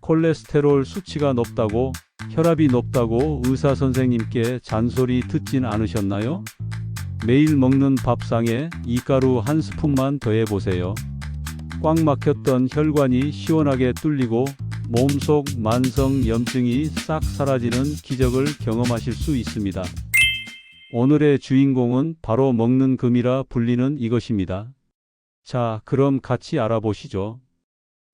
콜레스테롤 수치가 높다고, 혈압이 높다고 의사 선생님께 잔소리 듣진 않으셨나요? 매일 먹는 밥상에 이가루 한 스푼만 더해보세요. 꽉 막혔던 혈관이 시원하게 뚫리고 몸속 만성 염증이 싹 사라지는 기적을 경험하실 수 있습니다. 오늘의 주인공은 바로 먹는 금이라 불리는 이것입니다. 자, 그럼 같이 알아보시죠.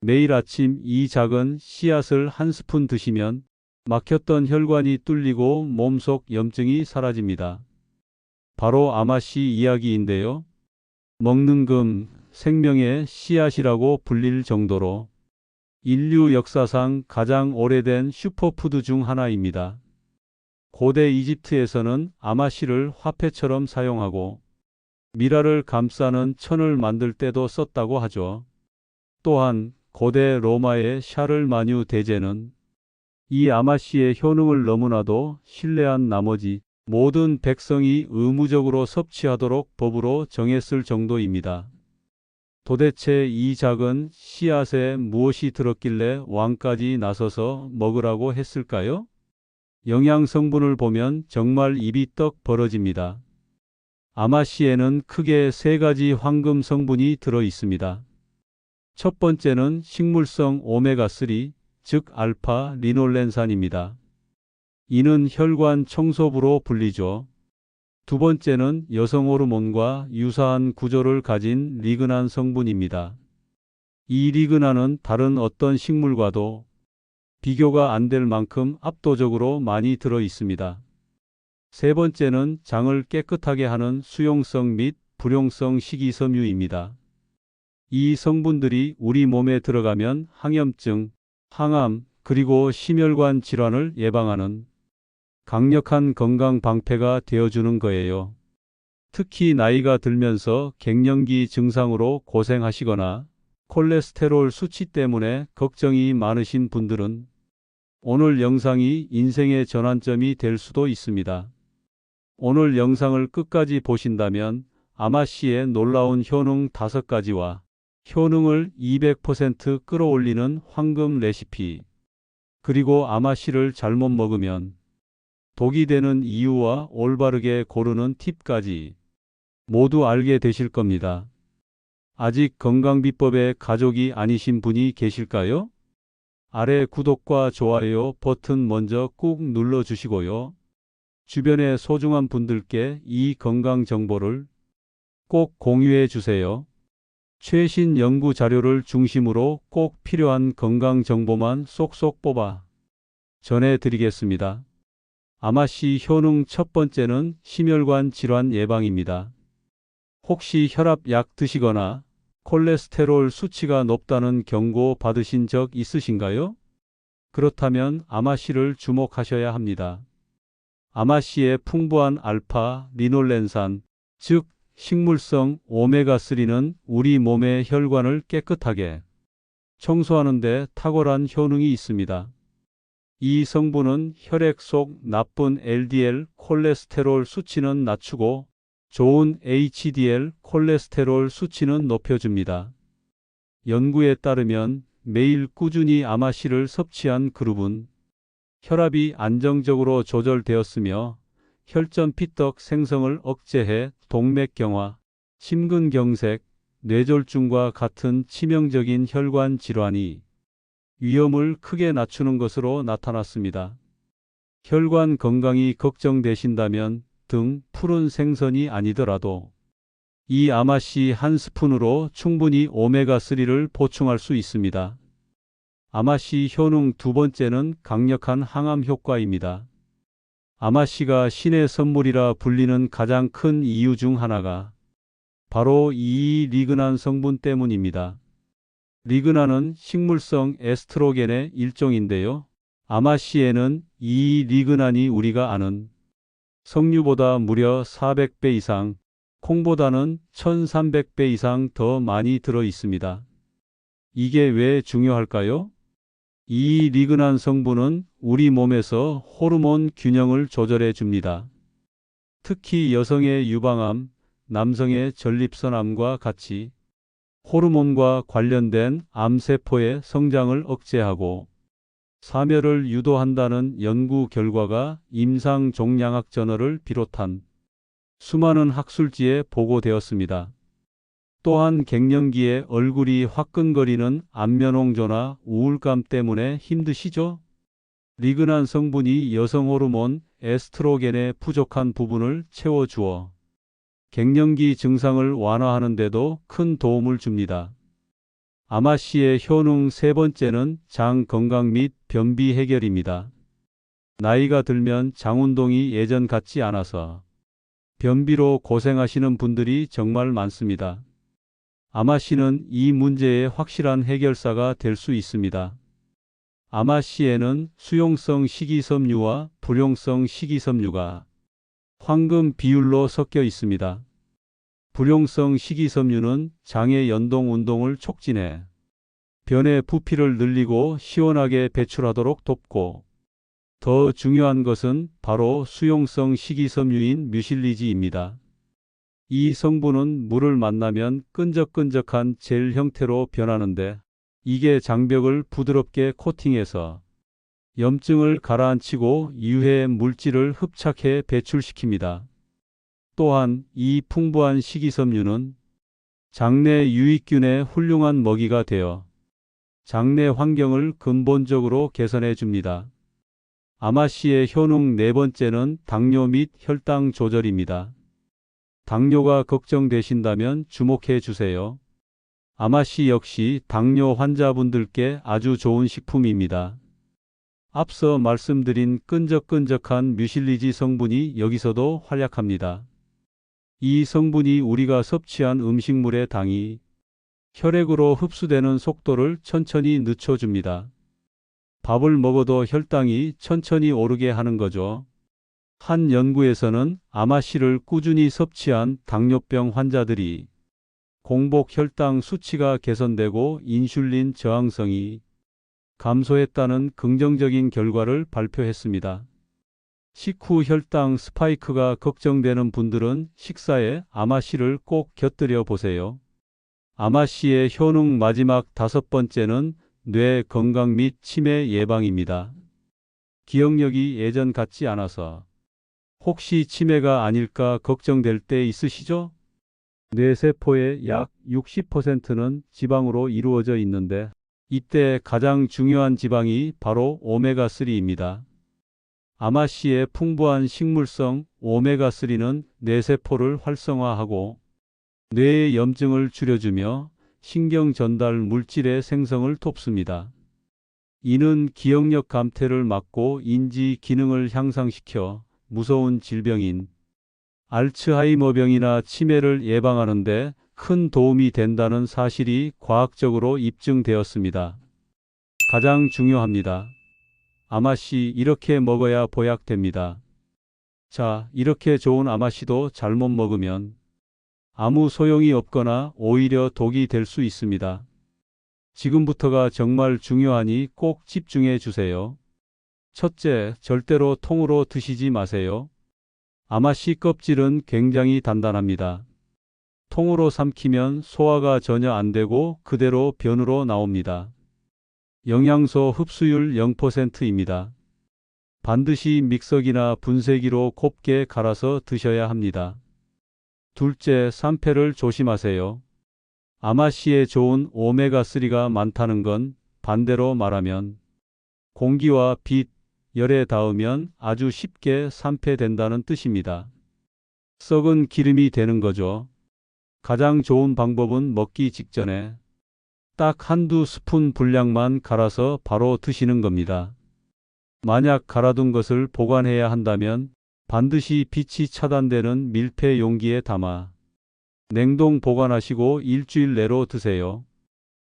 매일 아침 이 작은 씨앗을 한 스푼 드시면 막혔던 혈관이 뚫리고 몸속 염증이 사라집니다. 바로 아마씨 이야기인데요. 먹는 금, 생명의 씨앗이라고 불릴 정도로 인류 역사상 가장 오래된 슈퍼푸드 중 하나입니다. 고대 이집트에서는 아마씨를 화폐처럼 사용하고 미라를 감싸는 천을 만들 때도 썼다고 하죠. 또한 고대 로마의 샤를마뉴 대제는 이 아마씨의 효능을 너무나도 신뢰한 나머지 모든 백성이 의무적으로 섭취하도록 법으로 정했을 정도입니다. 도대체 이 작은 씨앗에 무엇이 들었길래 왕까지 나서서 먹으라고 했을까요? 영양 성분을 보면 정말 입이 떡 벌어집니다. 아마씨에는 크게 3가지 황금 성분이 들어 있습니다. 첫 번째는 식물성 오메가3, 즉 알파 리놀렌산입니다. 이는 혈관 청소부로 불리죠. 두 번째는 여성 호르몬과 유사한 구조를 가진 리그난 성분입니다. 이 리그난은 다른 어떤 식물과도 비교가 안 될 만큼 압도적으로 많이 들어 있습니다. 세 번째는 장을 깨끗하게 하는 수용성 및 불용성 식이섬유입니다. 이 성분들이 우리 몸에 들어가면 항염증, 항암, 그리고 심혈관 질환을 예방하는 강력한 건강 방패가 되어주는 거예요. 특히 나이가 들면서 갱년기 증상으로 고생하시거나 콜레스테롤 수치 때문에 걱정이 많으신 분들은 오늘 영상이 인생의 전환점이 될 수도 있습니다. 오늘 영상을 끝까지 보신다면 아마씨의 놀라운 효능 5가지와 효능을 200% 끌어올리는 황금 레시피, 그리고 아마씨를 잘못 먹으면 독이 되는 이유와 올바르게 고르는 팁까지 모두 알게 되실 겁니다. 아직 건강비법의 가족이 아니신 분이 계실까요? 아래 구독과 좋아요 버튼 먼저 꾹 눌러주시고요. 주변의 소중한 분들께 이 건강 정보를 꼭 공유해 주세요. 최신 연구 자료를 중심으로 꼭 필요한 건강 정보만 쏙쏙 뽑아 전해드리겠습니다. 아마씨 효능 첫 번째는 심혈관 질환 예방입니다. 혹시 혈압약 드시거나 콜레스테롤 수치가 높다는 경고 받으신 적 있으신가요? 그렇다면 아마씨를 주목하셔야 합니다. 아마씨의 풍부한 알파 리놀렌산, 즉 식물성 오메가3는 우리 몸의 혈관을 깨끗하게 청소하는 데 탁월한 효능이 있습니다. 이 성분은 혈액 속 나쁜 LDL 콜레스테롤 수치는 낮추고 좋은 HDL 콜레스테롤 수치는 높여줍니다. 연구에 따르면 매일 꾸준히 아마씨를 섭취한 그룹은 혈압이 안정적으로 조절되었으며 혈전 피떡 생성을 억제해 동맥경화, 심근경색, 뇌졸중과 같은 치명적인 혈관 질환이 위험을 크게 낮추는 것으로 나타났습니다. 혈관 건강이 걱정되신다면 등 푸른 생선이 아니더라도 이 아마씨 한 스푼으로 충분히 오메가3를 보충할 수 있습니다. 아마씨 효능 두 번째는 강력한 항암 효과입니다. 아마씨가 신의 선물이라 불리는 가장 큰 이유 중 하나가 바로 이 리그난 성분 때문입니다. 리그난은 식물성 에스트로겐의 일종인데요. 아마씨에는 이 리그난이 우리가 아는 석류보다 무려 400배 이상, 콩보다는 1300배 이상 더 많이 들어 있습니다. 이게 왜 중요할까요? 이 리그난 성분은 우리 몸에서 호르몬 균형을 조절해 줍니다. 특히 여성의 유방암, 남성의 전립선암과 같이 호르몬과 관련된 암세포의 성장을 억제하고 사멸을 유도한다는 연구 결과가 임상종양학 저널을 비롯한 수많은 학술지에 보고되었습니다. 또한 갱년기에 얼굴이 화끈거리는 안면홍조나 우울감 때문에 힘드시죠? 리그난 성분이 여성 호르몬 에스트로겐의 부족한 부분을 채워주어 갱년기 증상을 완화하는 데도 큰 도움을 줍니다. 아마씨의 효능 세 번째는 장 건강 및 변비 해결입니다. 나이가 들면 장 운동이 예전 같지 않아서 변비로 고생하시는 분들이 정말 많습니다. 아마씨는 이 문제의 확실한 해결사가 될 수 있습니다. 아마씨에는 수용성 식이섬유와 불용성 식이섬유가 황금 비율로 섞여 있습니다. 불용성 식이섬유는 장의 연동 운동을 촉진해 변의 부피를 늘리고 시원하게 배출하도록 돕고, 더 중요한 것은 바로 수용성 식이섬유인 뮤실리지입니다. 이 성분은 물을 만나면 끈적끈적한 젤 형태로 변하는데, 이게 장벽을 부드럽게 코팅해서 염증을 가라앉히고 유해 물질을 흡착해 배출시킵니다. 또한 이 풍부한 식이섬유는 장내 유익균의 훌륭한 먹이가 되어 장내 환경을 근본적으로 개선해 줍니다. 아마씨의 효능 네 번째는 당뇨 및 혈당 조절입니다. 당뇨가 걱정되신다면 주목해 주세요. 아마씨 역시 당뇨 환자분들께 아주 좋은 식품입니다. 앞서 말씀드린 끈적끈적한 뮤실리지 성분이 여기서도 활약합니다. 이 성분이 우리가 섭취한 음식물의 당이 혈액으로 흡수되는 속도를 천천히 늦춰줍니다. 밥을 먹어도 혈당이 천천히 오르게 하는 거죠. 한 연구에서는 아마씨를 꾸준히 섭취한 당뇨병 환자들이 공복 혈당 수치가 개선되고 인슐린 저항성이 감소했다는 긍정적인 결과를 발표했습니다. 식후 혈당 스파이크가 걱정되는 분들은 식사에 아마씨를 꼭 곁들여 보세요. 아마씨의 효능 마지막 다섯 번째는 뇌 건강 및 치매 예방입니다. 기억력이 예전 같지 않아서 혹시 치매가 아닐까 걱정될 때 있으시죠? 뇌세포의 약 60%는 지방으로 이루어져 있는데, 이때 가장 중요한 지방이 바로 오메가3입니다. 아마씨의 풍부한 식물성 오메가3는 뇌세포를 활성화하고 뇌의 염증을 줄여주며 신경 전달 물질의 생성을 돕습니다. 이는 기억력 감퇴를 막고 인지 기능을 향상시켜 무서운 질병인 알츠하이머병이나 치매를 예방하는 데 큰 도움이 된다는 사실이 과학적으로 입증되었습니다. 가장 중요합니다. 아마씨 이렇게 먹어야 보약됩니다. 자, 이렇게 좋은 아마씨도 잘못 먹으면 아무 소용이 없거나 오히려 독이 될 수 있습니다. 지금부터가 정말 중요하니 꼭 집중해 주세요. 첫째, 절대로 통으로 드시지 마세요. 아마씨 껍질은 굉장히 단단합니다. 통으로 삼키면 소화가 전혀 안 되고 그대로 변으로 나옵니다. 영양소 흡수율 0%입니다. 반드시 믹서기나 분쇄기로 곱게 갈아서 드셔야 합니다. 둘째, 산패를 조심하세요. 아마씨에 좋은 오메가3가 많다는 건 반대로 말하면 공기와 빛, 열에 닿으면 아주 쉽게 산패된다는 뜻입니다. 썩은 기름이 되는 거죠. 가장 좋은 방법은 먹기 직전에 딱 한두 스푼 분량만 갈아서 바로 드시는 겁니다. 만약 갈아둔 것을 보관해야 한다면 반드시 빛이 차단되는 밀폐 용기에 담아 냉동 보관하시고 일주일 내로 드세요.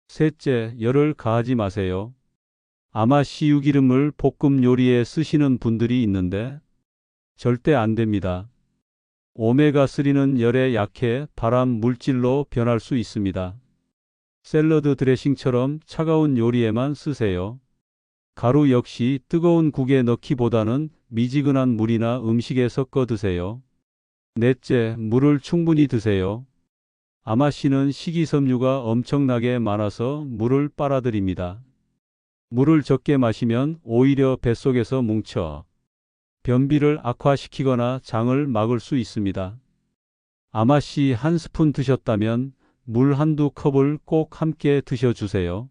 셋째, 열을 가하지 마세요. 아마씨 유기름을 볶음 요리에 쓰시는 분들이 있는데 절대 안 됩니다. 오메가3는 열에 약해 발암 물질로 변할 수 있습니다. 샐러드 드레싱처럼 차가운 요리에만 쓰세요. 가루 역시 뜨거운 국에 넣기보다는 미지근한 물이나 음식에 섞어 드세요. 넷째, 물을 충분히 드세요. 아마씨는 식이섬유가 엄청나게 많아서 물을 빨아들입니다. 물을 적게 마시면 오히려 뱃속에서 뭉쳐 변비를 악화시키거나 장을 막을 수 있습니다. 아마씨 1스푼 드셨다면 물 한두 컵을 꼭 함께 드셔주세요.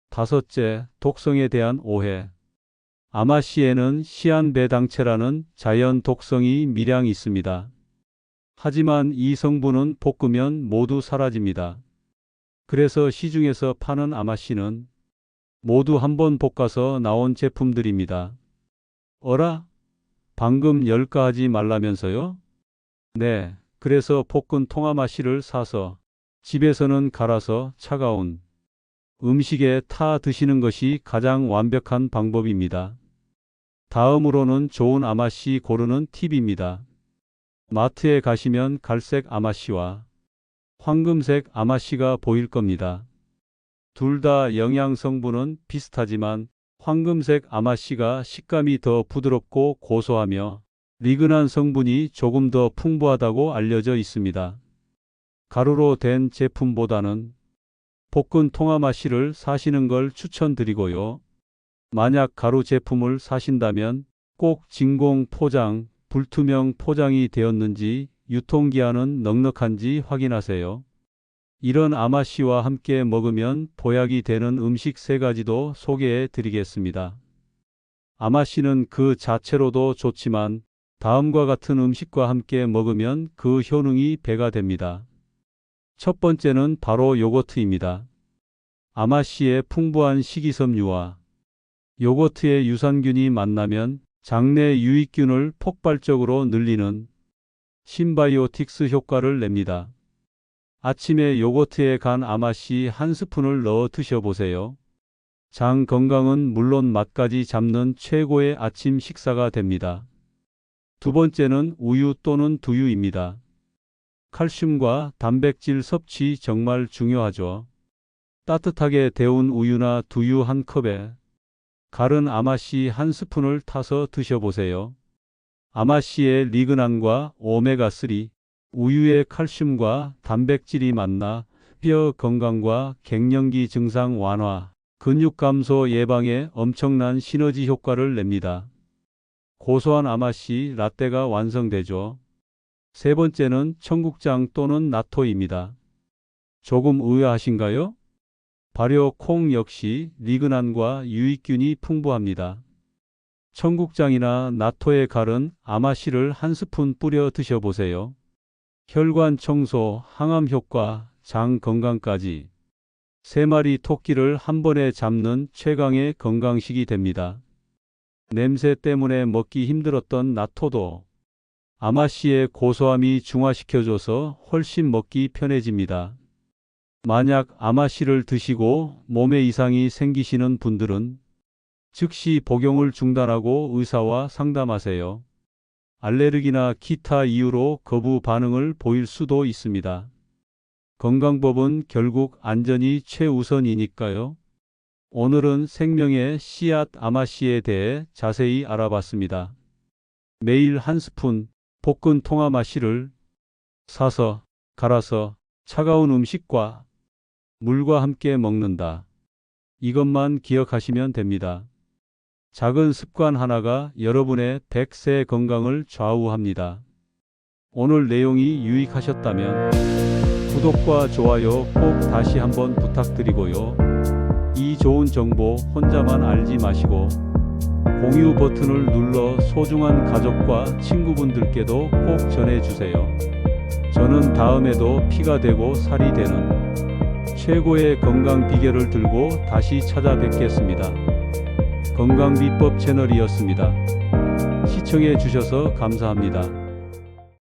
다섯째, 독성에 대한 오해. 아마씨에는 시안배당체라는 자연 독성이 미량 있습니다. 하지만 이 성분은 볶으면 모두 사라집니다. 그래서 시중에서 파는 아마씨는 모두 한번 볶아서 나온 제품들입니다. 어라? 방금 열가하지 말라면서요? 네, 그래서 볶은 통아마씨를 사서 집에서는 갈아서 차가운 음식에 타 드시는 것이 가장 완벽한 방법입니다. 다음으로는 좋은 아마씨 고르는 팁입니다. 마트에 가시면 갈색 아마씨와 황금색 아마씨가 보일 겁니다. 둘 다 영양 성분은 비슷하지만 황금색 아마씨가 식감이 더 부드럽고 고소하며 리그난 성분이 조금 더 풍부하다고 알려져 있습니다. 가루로 된 제품보다는 볶은 통아마씨를 사시는 걸 추천드리고요. 만약 가루 제품을 사신다면 꼭 진공 포장, 불투명 포장이 되었는지 유통기한은 넉넉한지 확인하세요. 이런 아마씨와 함께 먹으면 보약이 되는 음식 3가지도 소개해 드리겠습니다. 아마씨는 그 자체로도 좋지만 다음과 같은 음식과 함께 먹으면 그 효능이 배가 됩니다. 첫 번째는 바로 요거트입니다. 아마씨의 풍부한 식이섬유와 요거트의 유산균이 만나면 장내 유익균을 폭발적으로 늘리는 신바이오틱스 효과를 냅니다. 아침에 요거트에 간 아마씨 1스푼을 넣어 드셔보세요. 장 건강은 물론 맛까지 잡는 최고의 아침 식사가 됩니다. 두 번째는 우유 또는 두유입니다. 칼슘과 단백질 섭취 정말 중요하죠. 따뜻하게 데운 우유나 두유 1컵에 갈은 아마씨 1스푼을 타서 드셔보세요. 아마씨의 리그난과 오메가3, 우유의 칼슘과 단백질이 만나 뼈 건강과 갱년기 증상 완화, 근육 감소 예방에 엄청난 시너지 효과를 냅니다. 고소한 아마씨 라떼가 완성되죠. 세 번째는 청국장 또는 나토입니다. 조금 의아하신가요? 발효 콩 역시 리그난과 유익균이 풍부합니다. 청국장이나 나토에 갈은 아마씨를 1스푼 뿌려 드셔보세요. 혈관 청소, 항암 효과, 장 건강까지 3마리 토끼를 한 번에 잡는 최강의 건강식이 됩니다. 냄새 때문에 먹기 힘들었던 나토도 아마씨의 고소함이 중화시켜줘서 훨씬 먹기 편해집니다. 만약 아마씨를 드시고 몸에 이상이 생기시는 분들은 즉시 복용을 중단하고 의사와 상담하세요. 알레르기나 기타 이유로 거부 반응을 보일 수도 있습니다. 건강법은 결국 안전이 최우선이니까요. 오늘은 생명의 씨앗 아마씨에 대해 자세히 알아봤습니다. 매일 1스푼 볶은 통아마씨를 사서 갈아서 차가운 음식과 물과 함께 먹는다. 이것만 기억하시면 됩니다. 작은 습관 하나가 여러분의 100세 건강을 좌우합니다. 오늘 내용이 유익하셨다면 구독과 좋아요 꼭 다시 한번 부탁드리고요. 이 좋은 정보 혼자만 알지 마시고 공유 버튼을 눌러 소중한 가족과 친구분들께도 꼭 전해주세요. 저는 다음에도 피가 되고 살이 되는 최고의 건강 비결을 들고 다시 찾아뵙겠습니다. 건강비법 채널이었습니다. 시청해 주셔서 감사합니다.